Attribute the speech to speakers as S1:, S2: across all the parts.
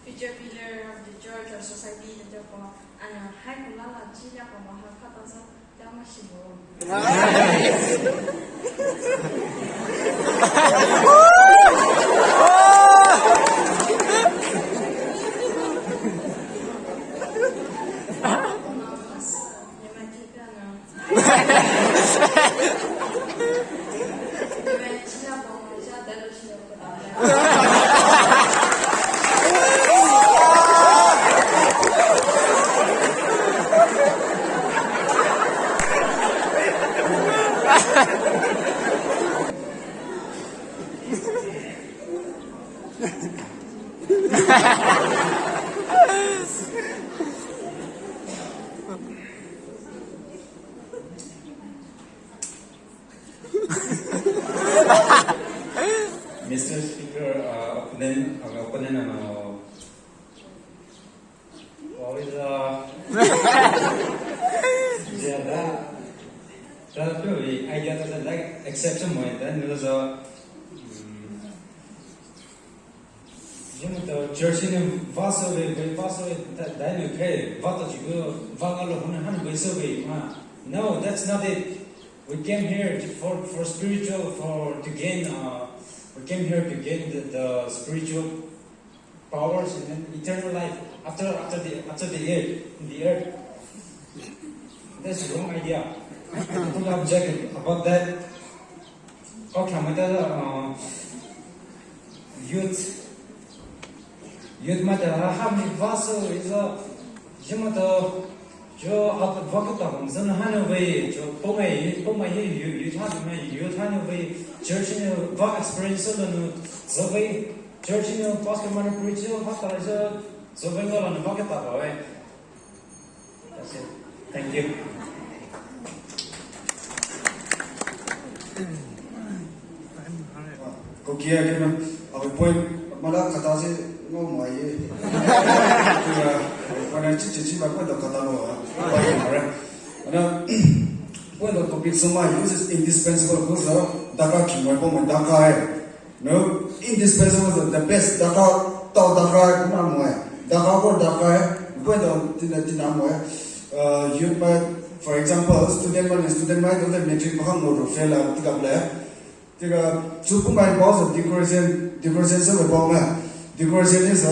S1: future pillar of the church or society that and hai kulala chila ko maha khata sa tama shibo.
S2: Mr. Speaker, opponent, what is that really idea that like exception point then there's a church in Vaso that okay, no, that's not it. We came here for spiritual, we came here to gain the spiritual powers and eternal life after the earth. That's the wrong idea. Don't object about that. Youth matter how many vessel is a jo advocate zan hanaway jo pomai you hanaway church in va experience no zaway church in pastor man preacher hata is zaway ngala no vakata ba. That's it. Thank you.
S3: Kokia ke na point mala kata se no mai when chichi ba ko kata no ana when the topic soma uses indispensable because daka ki mo mo daka hai no indispensable the best daka to daka na mo daka ko daka hai when the tina mo you might for example student might do the metric ba mo fail out tika bla tika chupu mai boss decoration so ba ma decoration is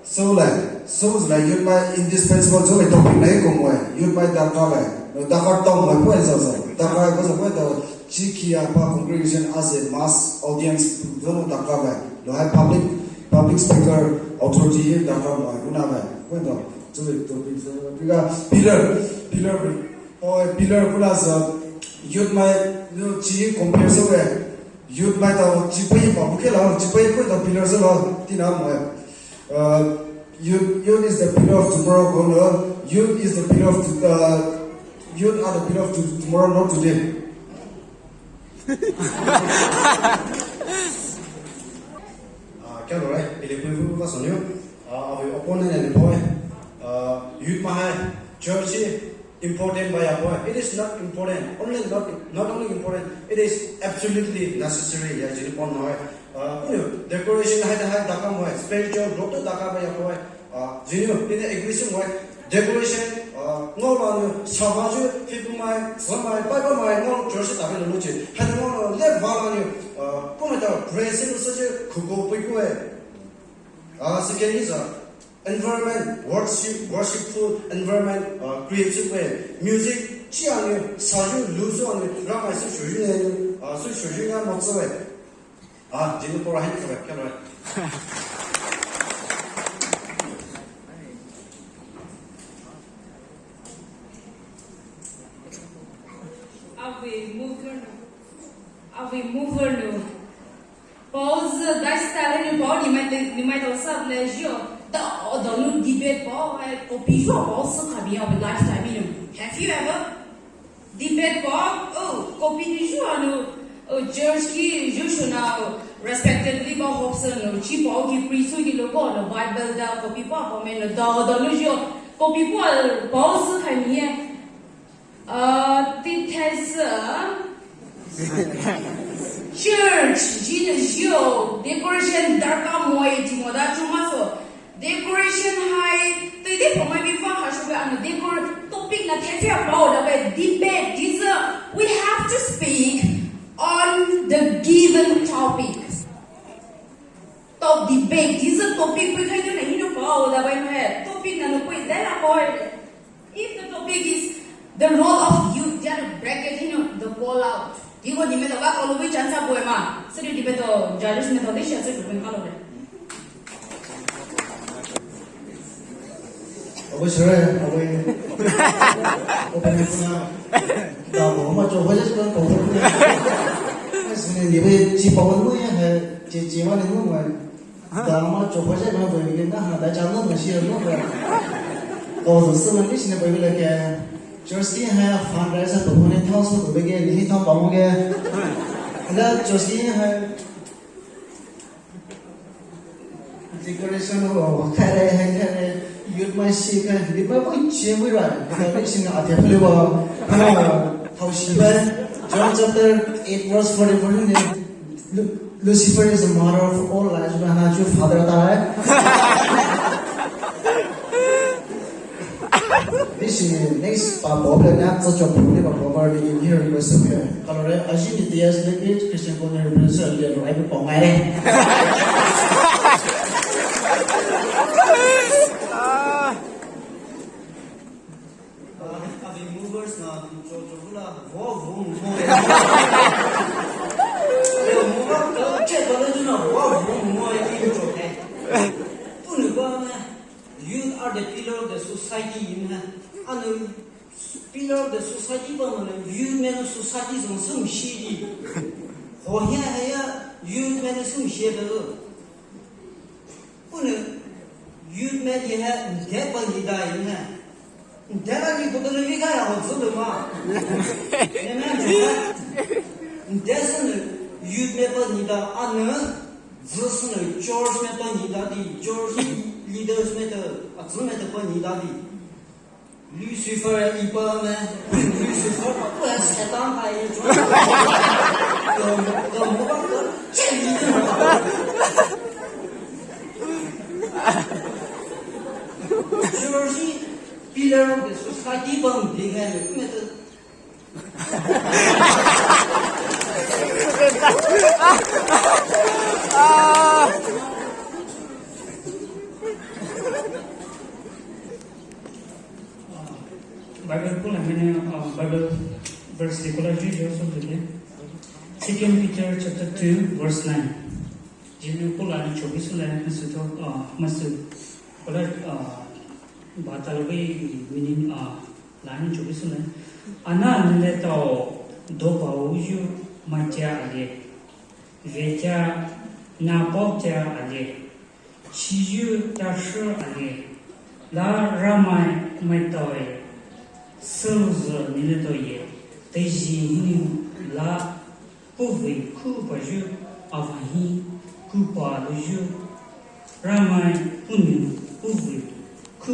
S3: so like you might indispensable so topic nahi ko mo you might daka hai no daka to mo ko so daka ko so the chikia pa congregation as a mass audience no daka hai no hai public speaker authority daka mo una hai when the so the topic so pillar plus youth might no chi compare so youth might chipai pa bukela chipai ko the pillar so tina mo youth is the pillar of tomorrow. Youth is the pillar of youth are the pillar of tomorrow, not today. क्या हो रहा है? Electric का सुनियो. अभी opponent and boy. Youth में church important by a boy. It is not important. Not only important. It is absolutely necessary. Yeah, जिन्हें पढ़ना है. Decoration है दका हुआ spiritual growth दका by a boy. जिन्हें इन्हें equation हुआ decoration ngô là sao chứ khi tụi mày vẫn mày bay bay mày ngô chở sẽ tạo nên lúc gì hay là ngô là lép vào là nhiều có mấy tao praise nó sẽ khổ khổ bơi quay second is environment worshipful environment creative way music chỉ là nhiều sao chứ lưu cho nhiều ra ngoài sự sử dụng này sự sử dụng là một số vậy chỉ là tôi là hết rồi cái này.
S4: We move her no. Pause guys talent body might also pleasure. The new debate ball copy your also have your lifetime in. Have you ever debate ball? Oh, copy no church ki you should now respectively ball hopes no cheap ball ki preach ki logo no Bible da copy ball men the no copy ball pause hai ni it has church jin decoration darka moi timoda chumaso decoration high today for my before hashuba and decor topic na thefe about debate this we have to speak on the given topic top debate this topic we can do nahi no bao da bai me topic na no koi dela boy if the topic is the role of youth just bracket the call out 이거 님에다 와 걸로비 잔사 보에마 쓰리 디베도 자르스네 더 대시아 쓰리 분 칼로레
S3: 어버이스래 어버이구나 나 뭐만 좀 허접스러운 거 없구나 그래서 이번 집어온 거야 집어는 거 다만 좀 허접한 거 보이겠나 하나 잡는 거 싫어 거 거기서 쓰는 게 신의 보이길래 Jersey है fundraiser तो होने था उसको तो बेगे नहीं था पाऊंगे अगर Jersey है decoration हो करे है youth में सीखा दिपा कोई चेंज हुआ है इसमें आते फले वो John chapter 8 verse 44 Lucifer is the mother of all lies में हमारा जो father आता है This is next problem that such a problem about in here in West Africa. Kalau ada asyik di tias lagi Christian punya represent dia orang itu pongai deh. Abi movers na cuci pula, wow wow wow. Kalau mover kalau cek kalau tu na wow wow wow itu cuci. Tu ni apa? Youth are the pillar of the society. And the pillar of the society, youth men of society is some shady. Oh, yeah, youth men is some shady. Youth men, you have dead by the dying. Dead by the living guy, I was so ma. There's a youth men by the honor. This is a church men by the church leaders men, a son by the Lucifer ipa में Lucifer तो है शैतान का ये जो तो मुझे तो चली Jersey pillar of the society बन दिखे में तो
S5: Bible pula मैंने Bible verse देखा जी जो सब देखे Second Peter chapter 2 verse 9 जिन्हें pula ने 24 लाइन में सुतो मस्त पढ़ा बात अलग ही meaning लाइन 24 लाइन अना ने तो दो पाउजु मचा आगे वेचा नापोचा आगे चिजु ताशु आगे ला रामाय में तोय Sălză niletoie, tăjini la puvui cu păju avahi cu paluju, ramai puniu puvui cu